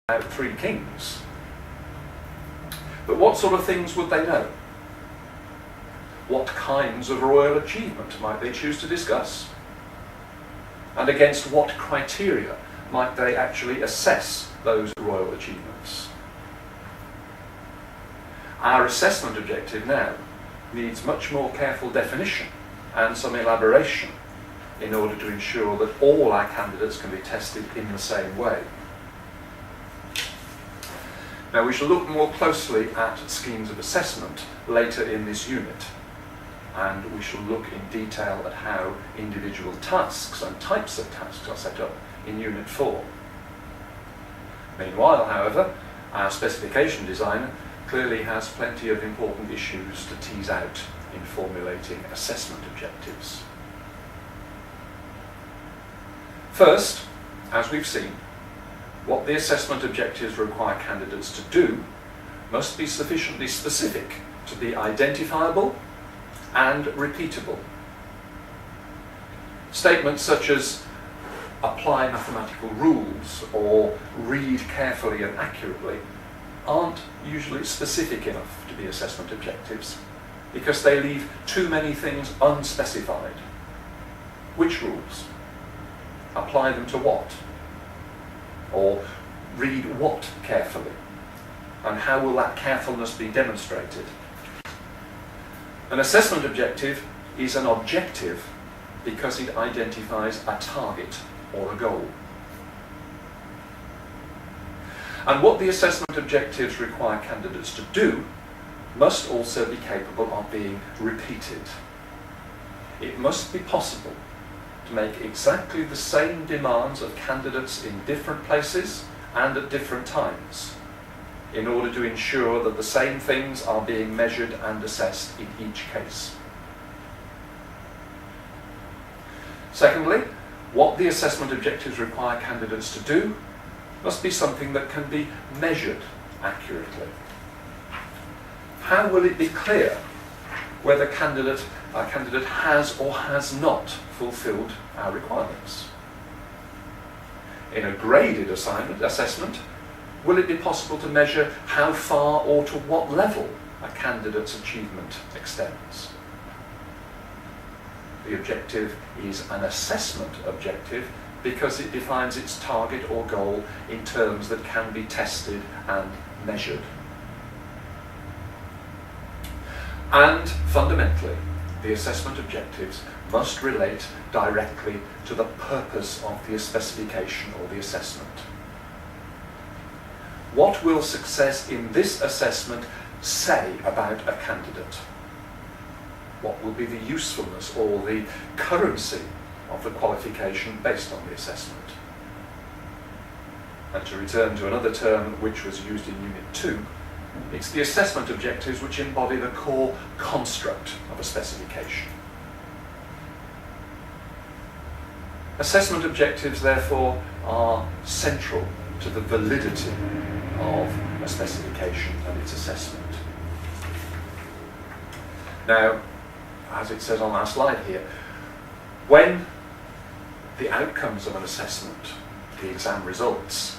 about three kings. But what sort of things would they know? What kinds of royal achievement might they choose to discuss? And against what criteria might they actually assess those royal achievements? Our assessment objective now needs much more careful definition and some elaboration in order to ensure that all our candidates can be tested in the same way. Now, we shall look more closely at schemes of assessment later in this unit, and we shall look in detail at how individual tasks and types of tasks are set up in Unit 4. Meanwhile, however, our specification designer clearly has plenty of important issues to tease out in formulating assessment objectives. First, as we've seen, what the assessment objectives require candidates to do must be sufficiently specific to be identifiable and repeatable. Statements such as apply mathematical rules or read carefully and accurately aren't usually specific enough to be assessment objectives because they leave too many things unspecified. Which rules? Apply them to what? Or read what carefully? And how will that carefulness be demonstrated? An assessment objective is an objective because it identifies a target or a goal. And what the assessment objectives require candidates to do must also be capable of being repeated. It must be possible to make exactly the same demands of candidates in different places and at different times in order to ensure that the same things are being measured and assessed in each case. Secondly, what the assessment objectives require candidates to do must be something that can be measured accurately. How will it be clear whether a candidate has or has not fulfilled our requirements? In a graded assessment, will it be possible to measure how far or to what level a candidate's achievement extends? The objective is an assessment objective because it defines its target or goal in terms that can be tested and measured. And fundamentally, the assessment objectives must relate directly to the purpose of the specification or the assessment. What will success in this assessment say about a candidate? What will be the usefulness or the currency of the qualification based on the assessment? And to return to another term which was used in Unit 2, it's the assessment objectives which embody the core construct of a specification. Assessment objectives, therefore, are central to the validity of a specification and its assessment. Now, as it says on our slide here, when the outcomes of an assessment, the exam results,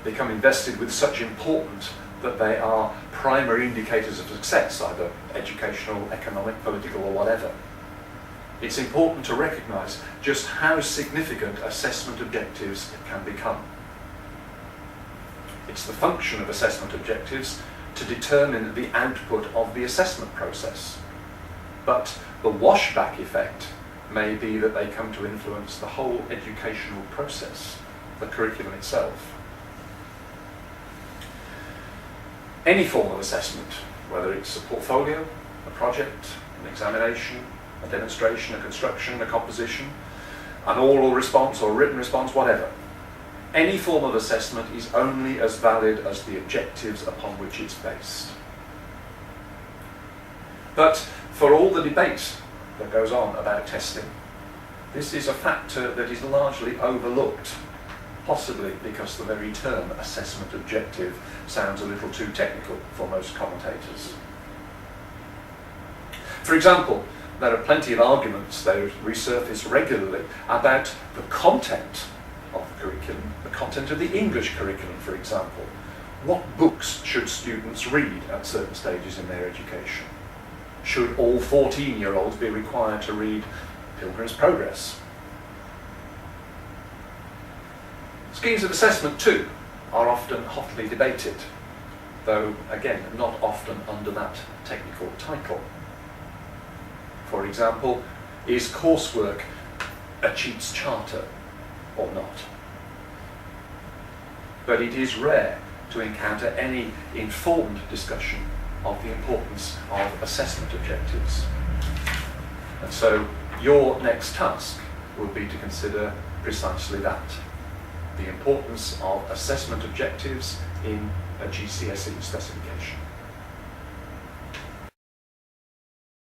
become invested with such importance that they are primary indicators of success, either educational, economic, political, or whatever, it's important to recognise just how significant assessment objectives can become. It's the function of assessment objectives to determine the output of the assessment process. But the washback effect may be that they come to influence the whole educational process, the curriculum itself. Any form of assessment, whether it's a portfolio, a project, an examination, a demonstration, a construction, a composition, an oral response or written response, whatever. Any form of assessment is only as valid as the objectives upon which it's based. But for all the debate that goes on about testing, this is a factor that is largely overlooked, possibly because the very term assessment objective sounds a little too technical for most commentators. For example, there are plenty of arguments that resurface regularly about the content of the curriculum, the content of the English curriculum, for example. What books should students read at certain stages in their education? Should all 14-year-olds be required to read Pilgrim's Progress? Schemes of assessment, too, are often hotly debated, though, again, not often under that technical title. For example, is coursework a cheat's charter or not? But it is rare to encounter any informed discussion of the importance of assessment objectives. And so your next task will be to consider precisely that, the importance of assessment objectives in a GCSE specification.